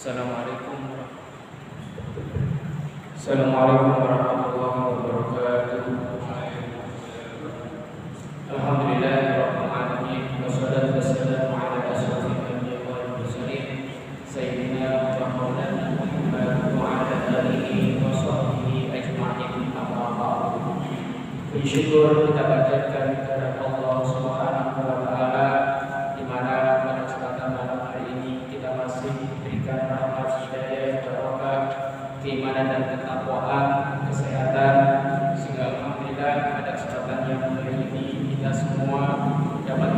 Assalamualaikum warahmatullahi wabarakatuh. Alhamdulillahirabbil alamin wassalatu wassalamu ala asyrofil anbiya'i wal mursalin sayyidina wa maulana Muhammad wa ala alihi wa sahbihi ajma'in. Amma ba'du. Puji syukur kita panjatkan kepada Allah Subhanahu wa taala di mana pada kesempatan malam hari ini kita masih diberikan rahmat, hidayah, barokah, keimanan dan ketakwaan, kesehatan, sehingga alhamdulillah pada kesempatan yang hari ini kita semua dapat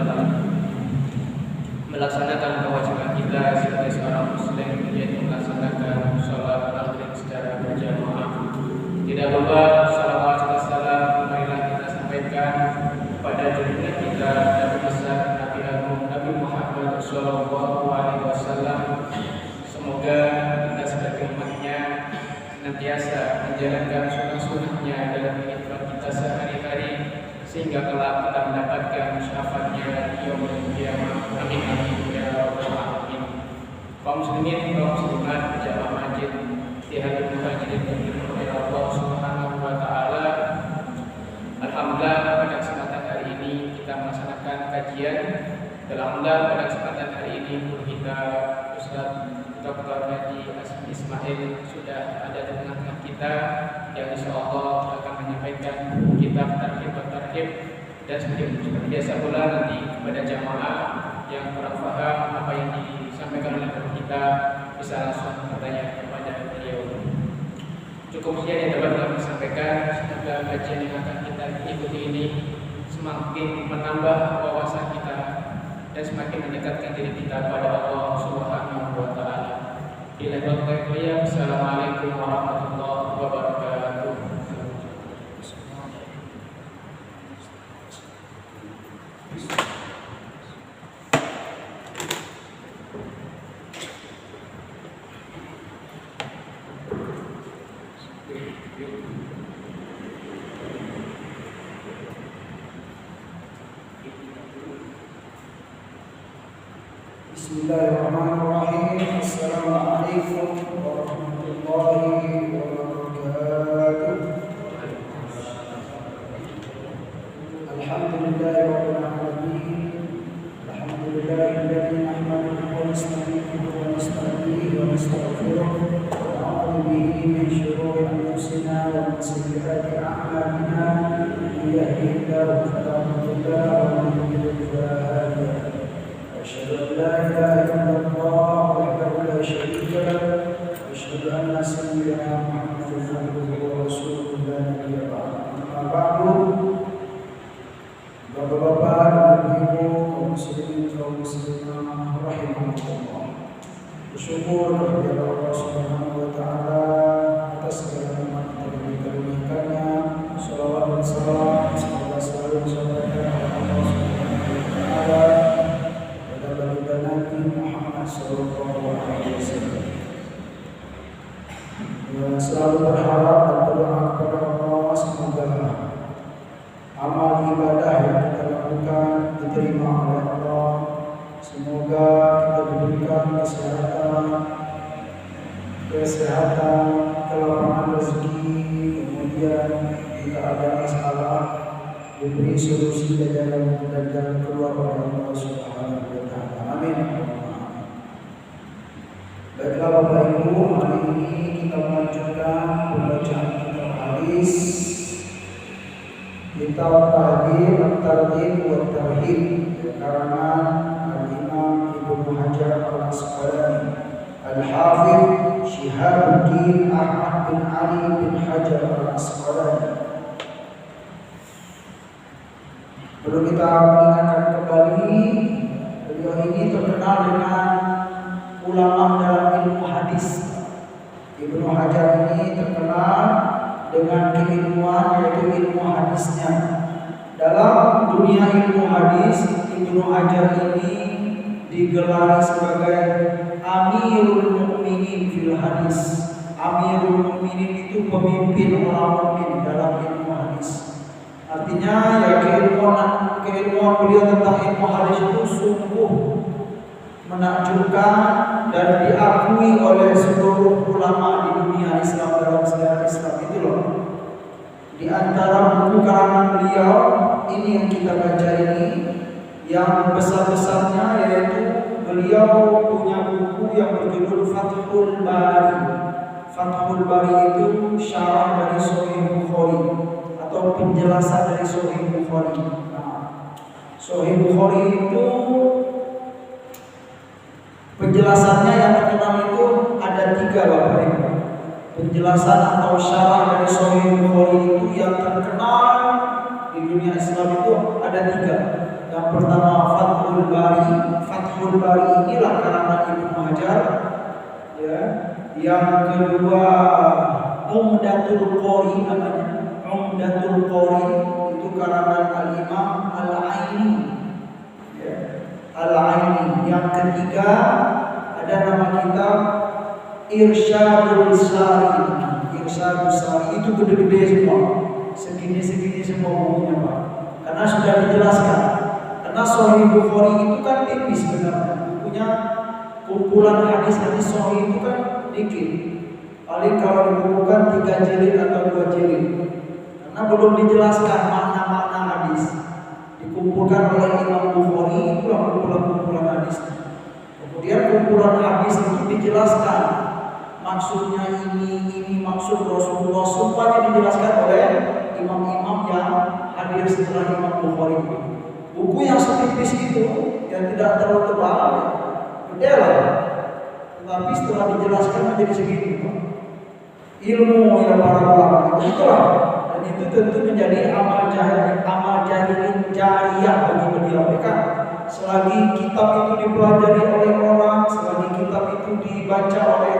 melaksanakan kewajiban kita sebagai seorang muslim, yaitu melaksanakan sholat maghrib secara berjamaah. Tidak lupa salawat dan salam marilah kita sampaikan kepada junjungan kita Nabi besar Nabi Agung Nabi Muhammad Sallallahu Alaihi Wasallam. Semoga kita sebagai umatnya senantiasa menjalankan sunnah-sunnahnya dalam kehidupan kita sehari-hari, sehingga kelak kita mendapatkan syafaatnya di yaumul qiyamah. Amin amin ya rabbal alamin. Kaum muslimin, kaum muslimat, jamaah masjid di hari muhajirin yang dirahmati Allah Subhanahu wa taala. Alhamdulillah pada kesempatan hari ini kita melaksanakan kajian. Alhamdulillah pada kesempatan hari ini guru kita Ustaz Dr. Haji Asmi Ismail sudah ada di tengah-tengah kita, yang insyaallah akan menyampaikan kitab Tarhib dan seperti biasa pula nanti kepada jamaah yang kurang paham apa yang disampaikan oleh guru kita bisa langsung bertanya kepada beliau. Cukup sekian yang dapat kami sampaikan. Semoga kajian yang akan kita ikuti ini semakin menambah wawasan kita dan semakin mendekatkan diri kita pada Allah Subhanahu wa taala. Bila berkata, Assalamualaikum warahmatullahi wabarakatuh. Bismillahirrahmanirrahim. Assalamualaikum warahmatullahi wabarakatuh. Alhamdulillahirabbil alamin. Alhamdulillahilladzi nahmaduhu wa nasta'inuhu wa nastaghfiruhu wa nastaghfiruh wa na'udzu bihi min shururi anfusina wa min sayyiati a'malina. Man yahdihillahu fala mudilla lahu wa man yudlil fala hadiya lahu. أشهد أن لا إله إلا الله وحده لا شريك له وأشهد أن سيدنا محمدا عبده ورسوله لا نبي بعده. أما بعد, Bapak-bapak dan Ibu, kaum muslimin kaum muslimah rahimahumullah. Bersyukur kepada Allah Subhanahu wa taala atas segala nikmat yang diberikannya. Shalawat dan salam semoga selalu disampaikan oleh Allah Subhanahu wa taala Nabi Muhammad Sallallahu Alaihi Wasallam. Selalu berharap dan berdoa kepada Allah semoga amal ibadah yang kita lakukan diterima oleh Allah. Semoga kita diberikan kesehatan, kelapangan rezeki, kemudian jika ada masalah diberi solusi dan jalan keluar oleh Allah Subhanahu wa taala. Amin. Baiklah Bapak Ibu, hari ini kita melanjutkan pembacaan kitab hadis, kitab Tahdhib at-Targhib wa at-Tarhib karangan Al-Imam Ibnu Hajar Al-Asqalani Al-Hafidz Syihabuddin Ahmad bin Ali bin Hajar Al-Asqalani. Perlu kita ingatkan kembali, beliau ini terkenal dengan ulama dalam ilmu hadis. Ibnu Hajar ini terkenal dengan keilmuan, yaitu ilmu hadisnya. Dalam dunia ilmu hadis, Ibnu Hajar ini digelar sebagai Amirul Mukminin fil hadis. Amirul Mukminin itu pemimpin orang mukmin dalam ilmu hadis. Artinya ya keilmuan beliau tentang ilmu hadis itu sungguh menakjubkan dan dan diakui oleh seluruh ulama di dunia Islam dalam sejarah Islam itu loh. Di antara buku karangan beliau ini yang kita baca ini, yang besar-besarnya yaitu beliau punya buku yang berjudul Fathul Bari. Fathul Bari itu syarah dari Sahih Bukhari atau penjelasan dari Sahih Bukhari. Sahih Bukhari itu penjelasannya yang terkenal itu ada 3 Bapak Ibu. Penjelasan atau syarah dari Sahih Bukhari itu yang terkenal di dunia Islam itu ada 3. Yang pertama Fathul Bari. Fathul Bari inilah karangan Ibnu Hajar. Ya. Yang kedua Umdatul Qari namanya. Umdatul Qari itu karangan Al-Imam Al-Aini. Ya. Al-Aini. Yang ketiga ada nama kitab Irsyadul Sari. Irsyadul Sari itu gede-gede semua. Segini-segini semua bukunya Pak. Karena sudah dijelaskan. Karena Sahih Bukhari itu kan tipis sebenarnya. Bukunya kumpulan hadis-hadis Sahih itu kan dikit. Paling kalau dibukukan 3 jilid atau 2 jilid. Karena belum dijelaskan makna-makna hadis. Dikumpulkan oleh Imam Bukhari itu kumpulan hadis. Kemudian kumpulan hadis itu dijelaskan. Maksudnya ini maksud Rasulullah, semuanya dijelaskan oleh imam-imam yang hadir setelah Imam Bukhari. Buku yang setipis itu, yang tidak terlalu tebal, gede lah. Tetapi setelah dijelaskan menjadi segini, ilmu yang para ulama itulah. Dan itu tentu menjadi amal jariyah bagi beliau. Kan? Selagi kitab itu dipelajari oleh orang, selagi kitab itu dibaca oleh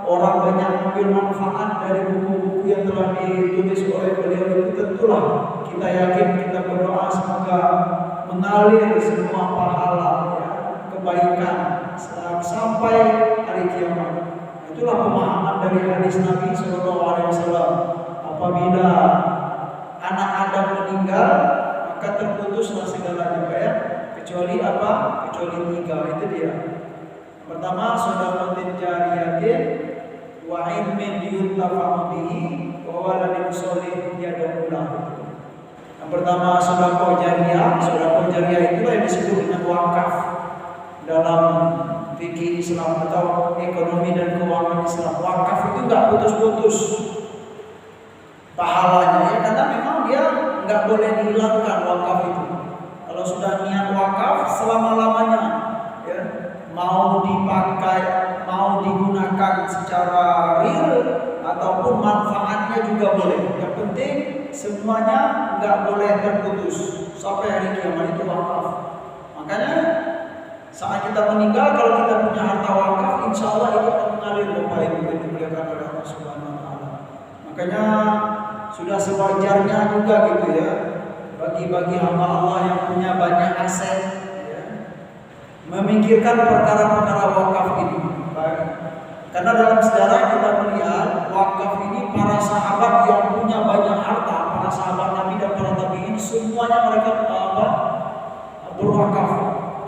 orang banyak mengambil manfaat dari buku-buku yang telah ditulis oleh beliau itu, tentulah kita yakin, kita berdoa semoga mengalir semua pahala ya, kebaikan sampai hari kiamat. Itulah pemahaman dari hadis Nabi SAW. Apabila anak Adam meninggal, maka terputuslah segalanya ya. Kecuali apa? Kecuali 3. Itu dia. Pertama, shadaqatin jariyatin wa ilmin yuntafa'u bihi wa waladin sholih yad'u lahu. Yang pertama sedekah jariyah. Sedekah jariyah itulah yang disebut dengan wakaf dalam fikih Islam atau ekonomi dan keuangan Islam. Wakaf itu enggak putus-putus pahalanya ya, karena memang dia enggak boleh dihilangkan wakaf itu. Kalau sudah niat wakaf selama-lamanya ya, mau dipakai, mau digunakan secara real ataupun manfaatnya juga boleh. Yang penting semuanya nggak boleh terputus sampai hari kiamat, itu wakaf. Makanya saat kita meninggal, kalau kita punya harta wakaf, insya Allah itu akan mengalir Bapak Ibu yang dimuliakan oleh Allah Subhanahu Wa Taala. Makanya sudah sewajarnya juga gitu ya, bagi hamba Allah yang punya banyak aset ya, memikirkan perkara-perkara wakaf ini. Karena dalam sejarah kita melihat wakaf ini, para sahabat yang punya banyak harta, para sahabat Nabi dan para tabi'in, semuanya mereka berwakaf.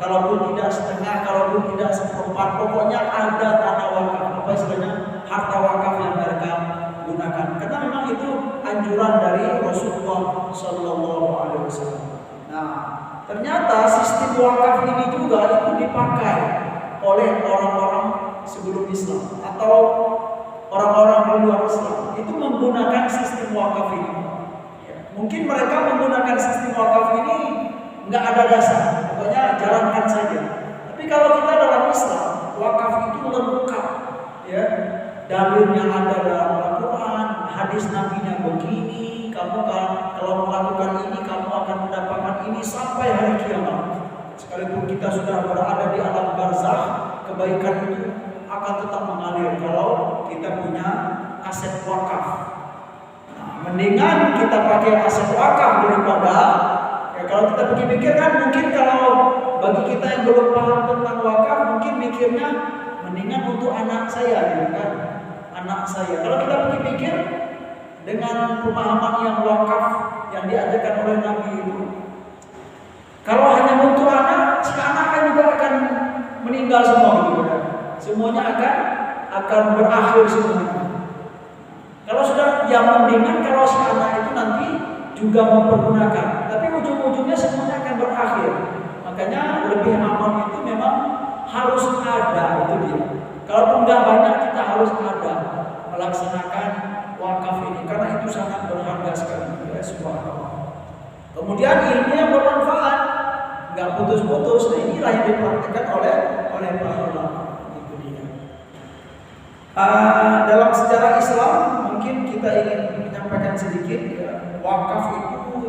Kalaupun tidak setengah, kalaupun tidak seperempat, pokoknya ada tanah wakaf, apa istilahnya, harta wakaf yang mereka gunakan. Karena memang itu anjuran dari Rasulullah SAW. Nah, ternyata sistem wakaf ini juga itu dipakai oleh orang-orang sebelum Islam atau orang-orang di luar Islam. Itu menggunakan sistem wakaf ini. Ya, mungkin mereka menggunakan sistem wakaf ini nggak ada dasar, pokoknya jalankan saja. Tapi kalau kita dalam Islam, wakaf itu lengkap, ya. Dalilnya ada dalam Al-Quran, hadis Nabi-nya begini, kamu kalau melakukan ini kamu akan mendapatkan ini sampai hari kiamat. Sekalipun kita sudah berada di alam barzakh, kebaikan itu akan tetap mengalir kalau kita punya aset wakaf. Nah, mendingan kita pakai aset wakaf daripada ya, kalau kita pikir-pikir kan, mungkin kalau bagi kita yang belum paham tentang wakaf, mungkin mikirnya mendingan untuk anak saya, gitu kan? Anak saya. Kalau kita pikir-pikir dengan pemahaman yang wakaf yang diajarkan oleh Nabi itu, kalau hanya untuk anak, si anak kan juga akan meninggal semua, gitu kan? Semuanya akan berakhir semuanya. Kalau sudah yang mendingan kalau si anak itu nanti juga mempergunakan, tapi ujung-ujungnya semuanya akan berakhir. Makanya lebih aman itu memang harus ada, itu dia. Kalaupun nggak banyak kita harus ada melaksanakan wakaf ini karena itu sangat berharga sekali ya, subhanallah. Kemudian ilmu yang bermanfaat, nggak putus-putus. Nah inilah yang dipraktikkan oleh para ulama. Itu dia. Dalam sejarah Islam mungkin kita ingin menyampaikan sedikit ya, wakaf itu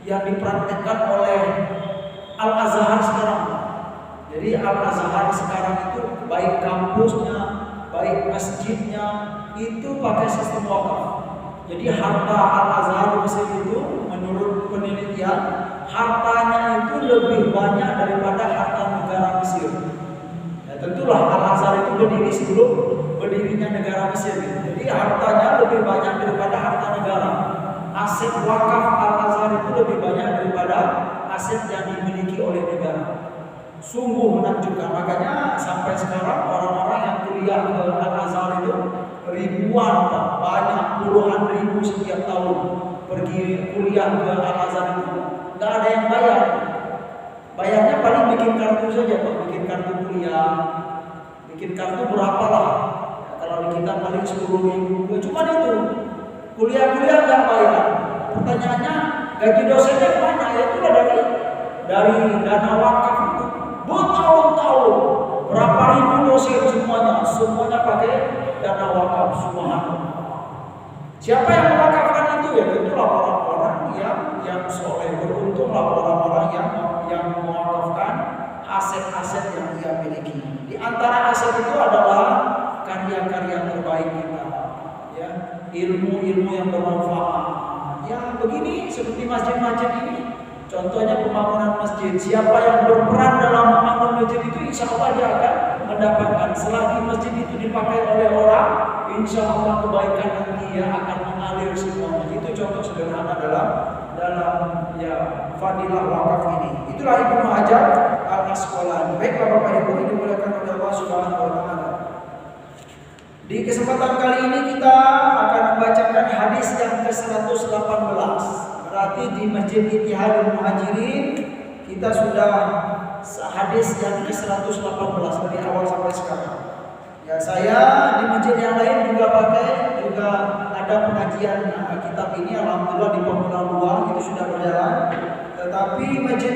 yang dipraktikkan oleh Al-Azhar sekarang. Jadi Al-Azhar sekarang itu baik kampusnya, baik masjidnya itu pakai sistem wakaf. Jadi harta Al-Azhar Mesir itu menurut penelitian hartanya itu lebih banyak daripada harta negara Mesir. Ya, tentulah Al-Azhar itu berdiri sebelum berdirinya negara Mesir. Jadi hartanya lebih banyak daripada harta negara. Aset wakaf Al-Azhar itu lebih banyak daripada aset yang dimiliki oleh negara. Sungguh menakjubkan. Makanya sampai sekarang orang-orang yang kuliah ke Al-Azhar itu ribuan, banyak puluhan ribu setiap tahun pergi kuliah ke Al-Azhar itu nggak ada yang bayar. Bayarnya paling bikin kartu saja, Pak. Bikin kartu kuliah, bikin kartu berapa lah. Kalau di kita paling 10.000. Cuma itu kuliah nggak bayar. Pertanyaannya gaji dosennya kemana? Ya itulah dari dana wakaf itu. Bertahun-tahun berapa ribu dosen semuanya pakai dana wakaf, subhanallah. Siapa yang mewakafkan itu? Ya tentulah orang-orang yang soleh. Beruntunglah orang-orang yang mewakafkan aset-aset yang ia miliki. Di antara aset itu adalah karya-karya terbaik kita, ya, ilmu-ilmu yang bermanfaat. Ya begini seperti masjid-masjid ini. Contohnya pembangunan masjid. Siapa yang berperan dalam membangun masjid itu insya Allah dia akan mendapatkan. Selagi masjid itu dipakai oleh orang, insya Allah kebaikan nanti ya akan mengalir semuanya. Itu contoh sederhana dalam ya fadilah wakaf ini. Itulah Ibnu Hajar Al-Asqalani. Baik Bapak Ibu, ini dimuliakan oleh Allah Subhanahu wa taala. Di kesempatan kali ini kita akan membacakan hadis yang ke-118. Berarti di Masjid Ittihadul Muhajirin kita sudah hadis yang ke-118 dari awal sampai sekarang. Ya saya di masjid yang lain juga ada pengajian kitab ini, alhamdulillah di Pemuda 2 itu sudah berjalan. Tetapi masjid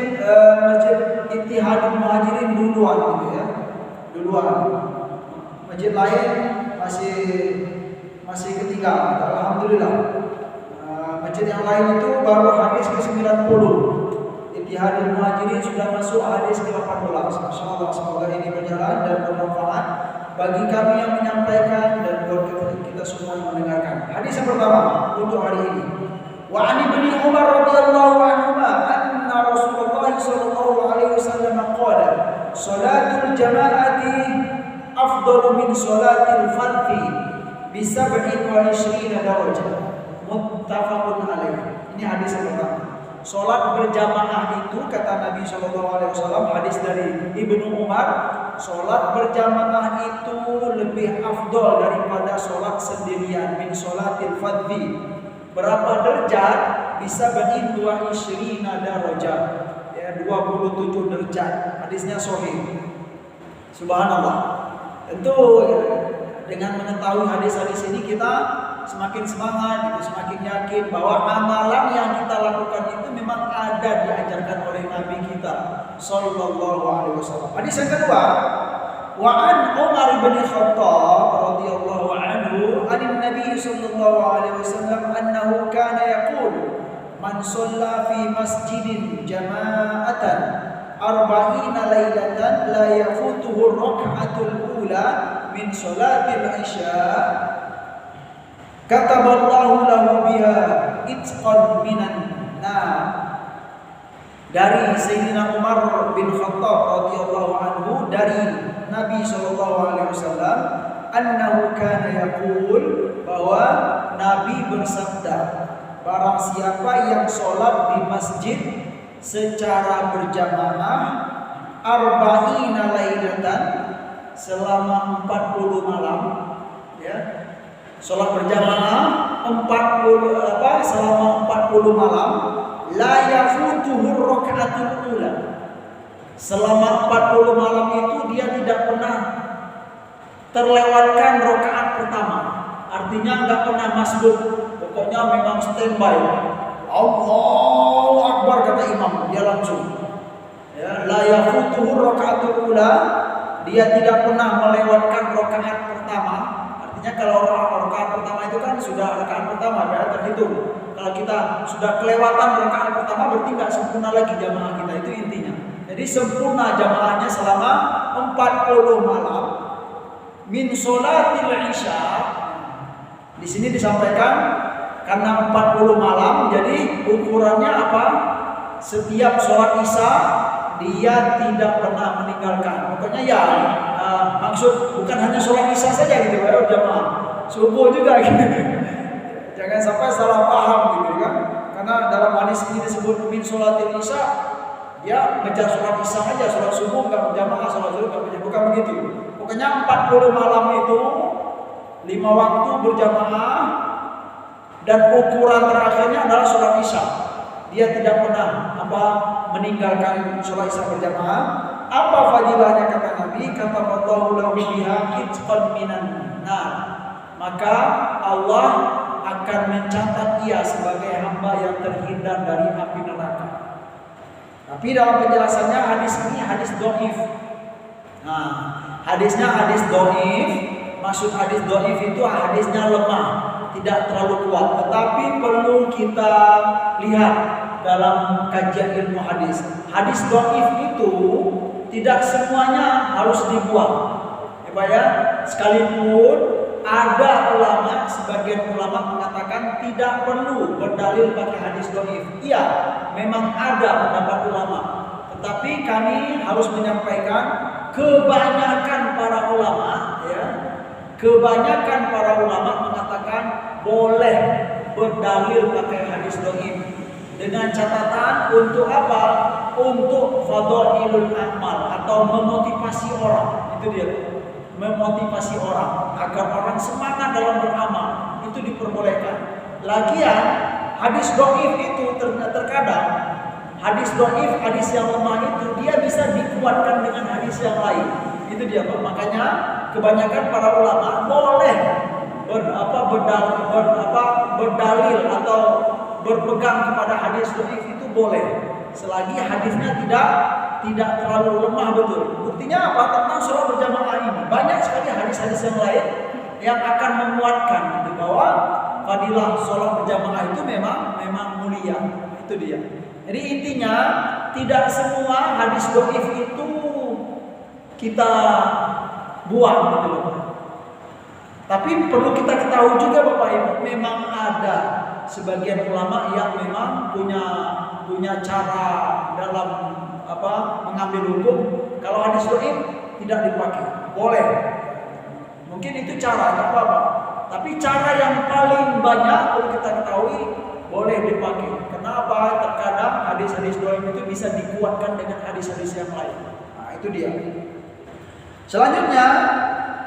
Ittihadul Muhajirin duluan gitu ya. Duluan. Masjid lain masih ketinggalan. Alhamdulillah. Masjid yang lain itu baru hadis ke-90. Ittihadul Muhajirin sudah masuk hadis ke-18. Insyaallah semoga ini berjalan dan bermanfaat bagi kami yang menyampaikan dan buat kita semua yang mendengarkan. Hadis yang pertama untuk hari ini. Wa 'an Ibnu Umar radhiyallahu anhuma anna Rasulullah sallallahu alaihi wasallam qala salatul jama'ati afdalu min salatil fardhi bi 27 darajah. Muttafaqun alaih. Ini hadis yang pertama. Salat berjamaah itu kata Nabi sallallahu alaihi wasallam, hadis dari Ibnu Umar, salat berjamaah itu lebih afdol daripada salat sendirian min salatil fardhi. Berapa derajat? Bisa bagi 20 darajat. Ya 27 derajat. Hadisnya sahih. Subhanallah. Tentu ya, dengan mengetahui hadis-hadis ini kita semakin semangat, gitu, semakin yakin bahwa amalan yang kita lakukan itu memang ada diajarkan oleh Nabi kita sallallahu alaihi wasallam. Hadis yang kedua, wa an Umar bin Khattab radhiyallahu anhu an Nabi sallallahu alaihi wasallam annahu kana yaqul man shalla fi masjidin jama'atan 40 lailatan la yafutuhu rak'atul ula min shalatil isya kataballahu lahu biha itqan minan nar. Dari Sayyidina Umar bin Khattab radhiyallahu anhu dari Nabi sallallahu alaihi wasallam annahu kana yaqul bahwa Nabi bersabda, barang siapa yang sholat di masjid secara berjamaah 40 lailatan selama 40 malam, ya. Sholat berjamaah selama 40 malam, la yafutuhu raka'atul ula. Selama 40 malam itu dia tidak pernah terlewatkan rakaat pertama. Artinya nggak pernah masbuk. Pokoknya memang standby. Allahu Akbar kata imam, dia langsung. Ya, la yafutuhu raka'atul ula. Dia tidak pernah melewatkan rakaat pertama. Artinya kalau rakaat pertama itu kan sudah rakaat pertama, ya terhitung. Kalau kita sudah kelewatan rakaat pertama berarti nggak sempurna lagi jamaah kita, itu intinya. Jadi sempurna jamaahnya selama 40 malam min sholatil isya. Di sini disampaikan karena 40 malam, jadi ukurannya apa? Setiap sholat isya dia tidak pernah meninggalkan. Pokoknya ya maksud bukan hanya sholat isya saja gitu ya jamaah, subuh juga gitu. Jangan sampai salah paham gitu kan. Karena dalam hadis ini disebut min sholatil isya, ya ngejar sholat isya aja, sholat subuh nggak berjamaah, sholat zuhur nggak berjamaah, bukan begitu. Pokoknya 40 malam itu 5 waktu berjamaah dan ukuran terakhirnya adalah sholat isya. Dia tidak pernah meninggalkan sholat isya berjamaah. Apa fadilahnya kata Nabi? Kata Allahu lahu biha itqan minan nar. Maka Allah akan mencatat ia sebagai hamba yang terhindar dari api neraka. Tapi dalam penjelasannya hadis ini hadis dhaif. Nah, hadisnya hadis dhaif. Maksud hadis dhaif itu hadisnya lemah, tidak terlalu kuat. Tetapi perlu kita lihat dalam kajian ilmu hadis. Hadis dhaif itu tidak semuanya harus dibuang. Ya, sekalipun ada ulama, sebagian ulama mengatakan tidak perlu berdalil pakai hadis dhaif. Iya, memang ada pendapat ulama. Tetapi kami harus menyampaikan kebanyakan para ulama, ya, kebanyakan para ulama mengatakan boleh berdalil pakai hadis dhaif. Dengan catatan untuk apa? Untuk fadhailul amal atau memotivasi orang. Itu dia. Memotivasi orang agar orang semangat dalam beramal, itu diperbolehkan. Lagian hadis dhaif itu terkadang hadis dhaif, hadis yang lemah itu dia bisa dikuatkan dengan hadis yang lain. Itu dia, Pak. Makanya kebanyakan para ulama boleh berdalil atau berpegang kepada hadis dhaif itu boleh, selagi hadisnya tidak terlalu lemah betul. Buktinya apa? Tentang sholat berjamaah ini banyak sekali hadis-hadis yang lain yang akan menguatkan bahwa fadilah sholat berjamaah itu memang mulia. Itu dia. Jadi intinya tidak semua hadis dhaif itu kita buang gitu Bapak. Tapi perlu kita ketahui juga Bapak Ibu, memang ada sebagian ulama yang memang punya cara dalam mengambil hukum. Kalau hadis dhaif tidak dipakai, boleh. Mungkin itu cara, tidak apa-apa. Tapi cara yang paling banyak perlu kita ketahui boleh dipakai. Kenapa? Terkadang hadis-hadis dhaif itu bisa dikuatkan dengan hadis-hadis yang lain. Nah, itu dia. Selanjutnya,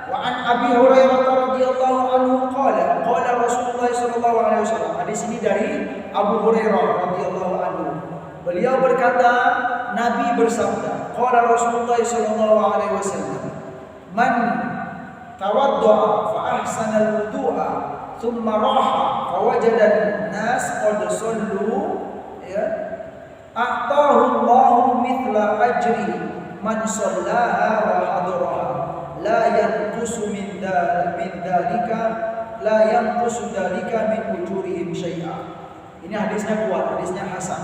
wa an Abi Hurairah radhiyallahu anhu qala Rasulullah sallallahu alaihi wasallam. Hadis ini dari Abu Hurairah radhiyallahu anhu. Beliau berkata, Nabi bersabda, qala Rasulullah sallallahu alaihi wasallam, man tawaddaa fa ahsana al-wudu'a thumma raha fa wajada an-nas qad sallu, ya, a'tahu Allahu mithla ajri man shallaha wa hadaraha la yanqusu min dalika min ujurihim syai'a. Ini hadisnya kuat, hadisnya hasan.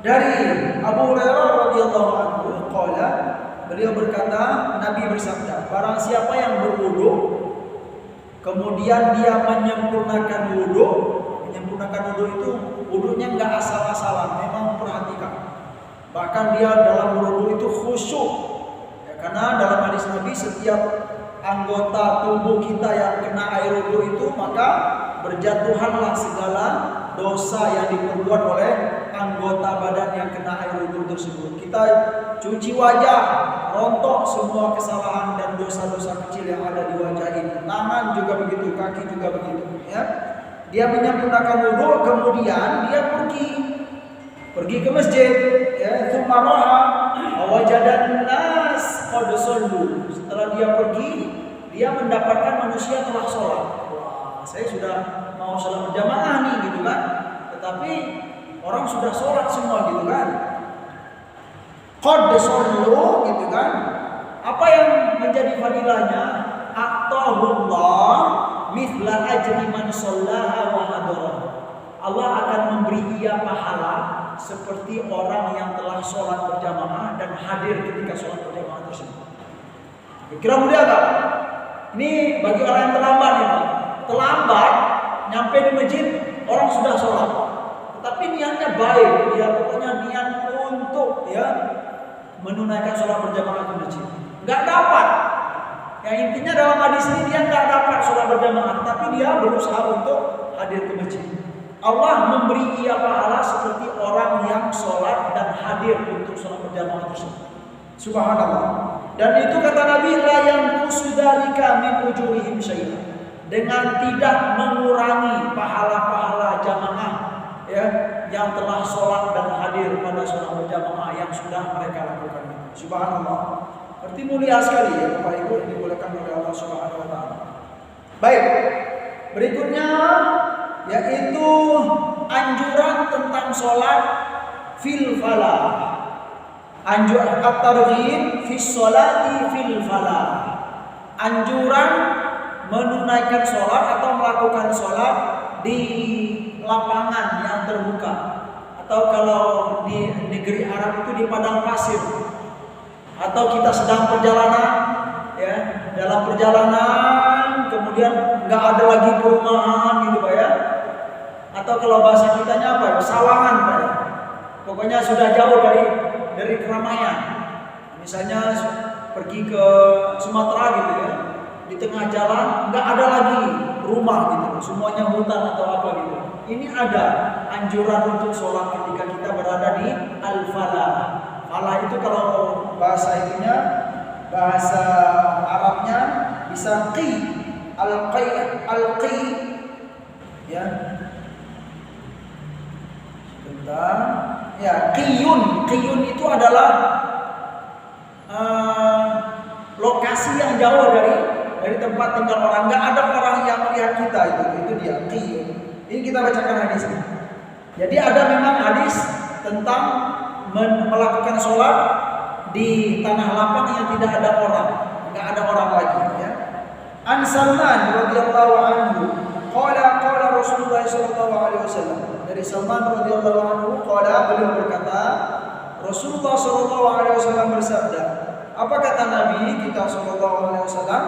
Dari Abu Hurairah radhiyallahu anhu qala, beliau berkata, Nabi bersabda, barang siapa yang berwudu kemudian dia menyempurnakan wudu itu wudunya enggak asal-asalan, memang perhatikan. Bahkan dia dalam wudu itu khusyuk. Ya, karena dalam hadis Nabi setiap anggota tubuh kita yang kena air wudu itu maka berjatuhanlah segala dosa yang diperbuat oleh anggota badan yang kena air wudhu tersebut. Kita cuci wajah, rontok semua kesalahan dan dosa-dosa kecil yang ada di wajah ini. Tangan juga begitu, kaki juga begitu, ya. Dia menyempurnakan wudhu, kemudian dia pergi ke masjid, ya. Tsumma raha wajadan nas qad sallu. Setelah dia pergi, dia mendapatkan manusia telah sholat. Wah, saya sudah mau sholat berjamaah nih, gitu kan. Tetapi orang sudah sholat semua, gitu kan. Qad sallu, gitu kan. Apa yang menjadi fadilahnya? Atahullah mithla ajri man shallaha wa hadara. Allah akan memberi ia pahala seperti orang yang telah sholat berjamaah dan hadir ketika sholat berjamaah tersebut. Kira mulia gak? Ini bagi orang yang terlambat nih, Pak. Terlambat nyampe di masjid, orang sudah sholat. Tetapi niatnya baik, ya pokoknya niat untuk ya menunaikan sholat berjamaah ke masjid. Gak dapat. Yang intinya dalam hadis ini dia gak dapat sholat berjamaah, tapi dia berusaha untuk hadir ke masjid. Allah memberi ia pahala seperti orang yang sholat dan hadir untuk sholat berjamaah tersebut. Subhanallah. Dan itu kata Nabi, la yanqusu dzalika min ujurihim syai'an. Dengan tidak mengurangi pahala-pahala jamaah ya yang telah sholat dan hadir pada sholat berjamaah yang sudah mereka lakukan. Subhanallah. Berarti mulia sekali ya Bapak Ibu, yang dimuliakan oleh Allah Subhanahu wa taala. Baik. Berikutnya yaitu anjuran tentang sholat fil falah. Anjuran at-targhib fi sholati fil falah. Anjuran menunaikan sholat atau melakukan sholat di lapangan yang terbuka, atau kalau di negeri Arab itu di padang pasir, atau kita sedang perjalanan ya, dalam perjalanan kemudian nggak ada lagi perumahan gitu Pak ya, atau kalau bahasa kitanya apa ya, sawangan Pak ya, pokoknya sudah jauh dari keramaian, misalnya pergi ke Sumatera gitu ya, di tengah jalan nggak ada lagi rumah gitu, semuanya hutan atau apa gitu. Ini ada anjuran untuk sholat ketika kita berada di al-falah. Falah itu kalau bahasa itunya, bahasa Arabnya bisa qi, al-qi ya. Sebentar. Ya, qiyun itu adalah lokasi yang jauh dari tempat tinggal orang, nggak ada orang yang melihat kita, itu dia qiyun. Ini kita bacakan hadisnya. Jadi ada memang hadis tentang melakukan sholat di tanah lapang yang tidak ada orang, nggak ada orang lagi ya. An Salman radhiyallahu anhu qala Rasulullah sallallahu alaihi wasallam. Dari Salman radhiyallahu anhu beliau berkata, Rasulullah sallallahu alaihi wasallam bersabda. Apa kata Nabi kita sallallahu alaihi wasallam?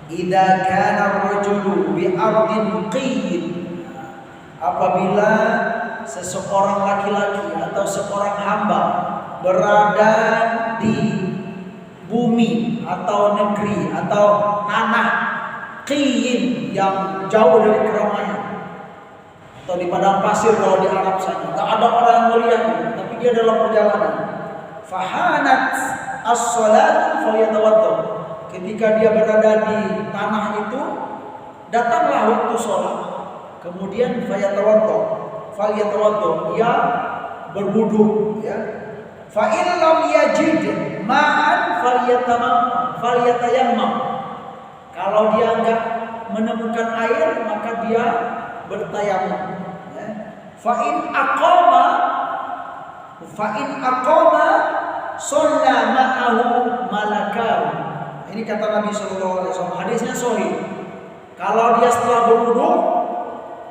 Idza kana ar-rajulu bi ardin qiyyin. Apabila seseorang laki-laki atau seorang hamba berada di bumi atau negeri atau tanah qiyyin yang jauh dari keramaian, atau di padang pasir kalau di Arab sana, tak ada orang yang melihat, tapi dia dalam perjalanan. Fahanat as-salat falyatawaddo. Ketika dia berada di tanah itu, datanglah waktu sholat. Kemudian falyatawaddo, dia berwudu ya. Fa in lam yajid ma'an falyatayammam. Kalau dia enggak menemukan air, maka dia bertayamum ya. Fa in aqama shalla ma'ahu malakau. Ini kata Nabi sallallahu alaihi wasallam, hadisnya sahih. Kalau dia setelah berwudu,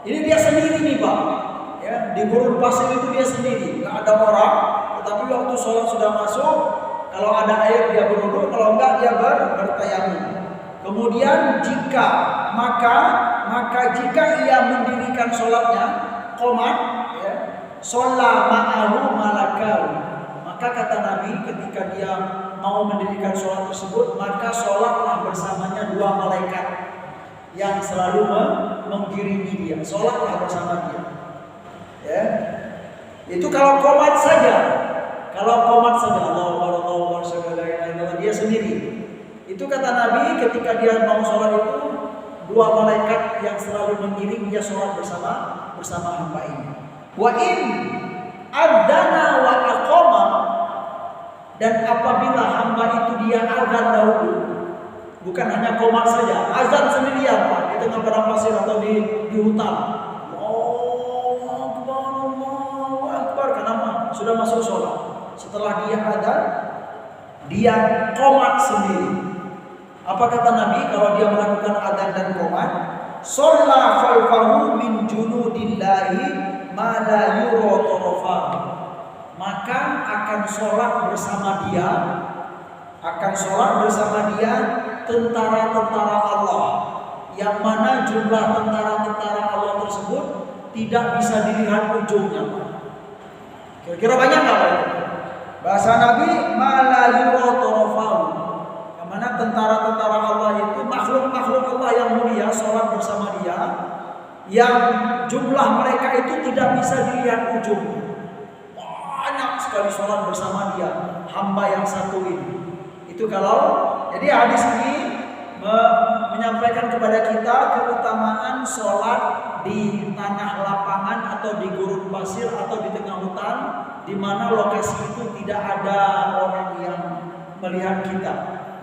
ini dia sendiri nih Pak ya, di gurun pasir itu dia sendiri, enggak ada orang. Tetapi waktu sholat sudah masuk, kalau ada air dia berwudu, kalau enggak dia bertayamum. Kemudian maka jika ia mendirikan sholatnya qomat ya, sholla ma'ahu malakau, maka kata Nabi ketika dia mau mendirikan sholat tersebut, maka sholatlah bersamanya dua malaikat yang selalu mengiringi dia, sholatlah bersama dia. Ya, itu kalau qomat saja. Kalau qomat saja, Allahu Akbar, dia sendiri. Itu kata Nabi, ketika dia mau sholat itu, dua malaikat yang selalu mengiring dia sholat bersama hamba ini. Wa in adzana wa aqama, dan apabila hamba itu dia azan dahulu, bukan hanya qomat saja, azan sendirian Pak, di tengah padang pasir atau di hutan. Allahu Akbar, karena sudah masuk sholat. Setelah dia azan, dia qomat sendiri. Apa kata Nabi kalau dia melakukan adzan dan qomat? Shalla khalfahu min junudillahi ma la yura tarafahu. Maka akan sholat bersama dia tentara-tentara Allah, yang mana jumlah tentara-tentara Allah tersebut tidak bisa dilihat ujungnya. Kira-kira banyak nggak Pak? Bahasa Nabi ma la yura tarafahu, yang mana tentara-tentara Allah itu makhluk-makhluk Allah yang mulia sholat bersama dia, yang jumlah mereka itu tidak bisa dilihat ujungnya. Banyak sekali sholat bersama dia, hamba yang satu ini. Itu kalau, jadi hadis ini menyampaikan kepada kita keutamaan sholat di tanah lapangan atau di gurun pasir atau di tengah hutan, di mana lokasi itu tidak ada orang yang melihat kita,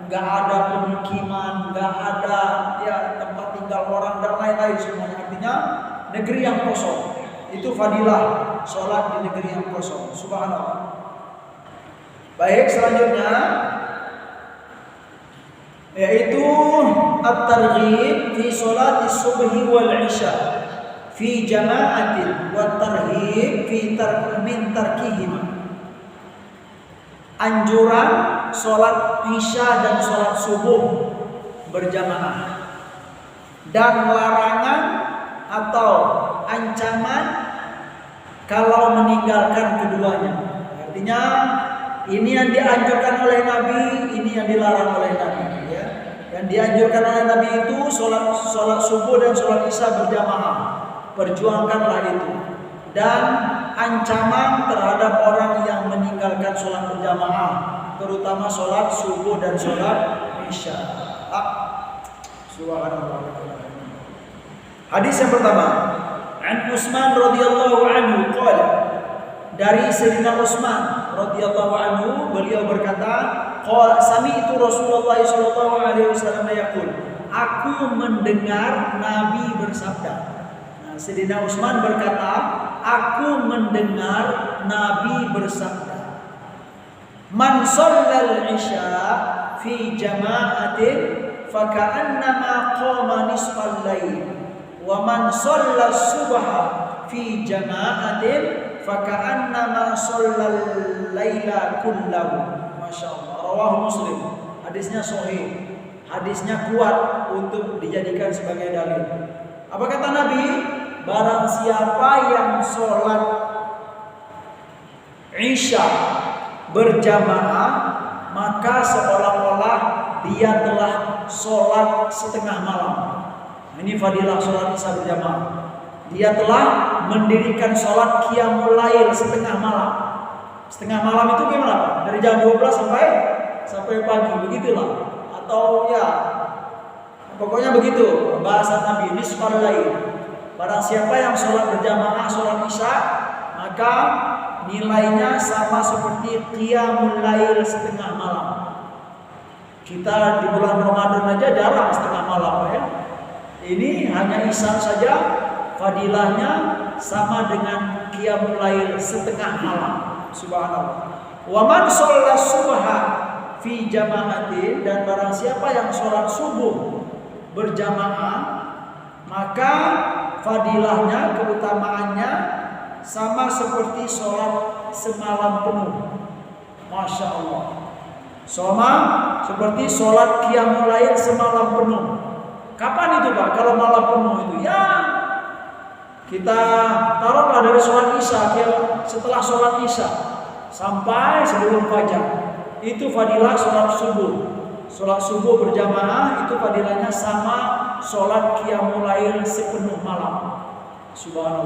nggak ada pemukiman, nggak ada ya tempat tinggal orang dan lain-lain semuanya. Artinya negeri yang kosong. Itu fadilah sholat di negeri yang kosong. Subhanallah. Baik, selanjutnya yaitu at-targhib fi sholati subhi wal isya fi jama'atin wa tarhib fi min tarkihima. Anjuran sholat isya dan sholat subuh berjamaah, dan larangan atau ancaman kalau meninggalkan keduanya. Artinya ini yang dianjurkan oleh Nabi, ini yang dilarang oleh Nabi. Ya. Yang dianjurkan oleh Nabi itu sholat subuh dan sholat isya berjamaah. Perjuangkanlah itu. Dan ancaman terhadap orang yang meninggalkan sholat berjamaah, terutama sholat subuh dan sholat isya. Subhanallah. Hadis yang pertama, An Utsman radhiyallahu anhu qala, dari Sayyidina Utsman radhiyallahu anhu, beliau berkata, qala sami'tu Rasulullah sallallahu alaihi wasallam yaqul, aku mendengar Nabi bersabda. Nah, Sayyidina Utsman berkata, aku mendengar Nabi bersabda, man shallal isya fi jama'atin faka'annama qama nisfal lail, wa man shalla subha fi jama'atin faka'annama shallal laila kullahu. Masyaallah. Rawahu Muslim. Hadisnya sahih. Hadisnya kuat untuk dijadikan sebagai dalil. Apa kata Nabi? Barang siapa yang sholat isya berjamaah, maka seolah-olah dia telah sholat setengah malam. Ini fadilah sholat isya berjamaah. Dia telah mendirikan sholat qiyamul lail setengah malam. Setengah malam itu gimana Pak? Dari jam 12 sampai pagi, begitulah. Atau ya, pokoknya begitu bahasa Nabi, nisfal lail. Barang siapa yang sholat berjamaah sholat isya, maka nilainya sama seperti qiyamul lail setengah malam. Kita di bulan Ramadan aja jarang setengah malam ya. Ini hanya isya saja fadilahnya sama dengan qiyamul lail setengah malam. Subhanallah. Wa man shalla subha fi jama'atin, dan barang siapa yang sholat subuh berjamaah, maka fadilahnya, keutamaannya sama seperti sholat semalam penuh. Masya Allah. Sama seperti sholat qiyamul lail semalam penuh. Kapan itu Pak? Kalau malam penuh itu ya kita taruhlah dari sholat isya, setelah sholat isya sampai sebelum fajar, itu fadilah sholat subuh. Sholat subuh berjamaah itu fadilahnya sama sholat qiyamul lail sepenuh malam. Subhanallah.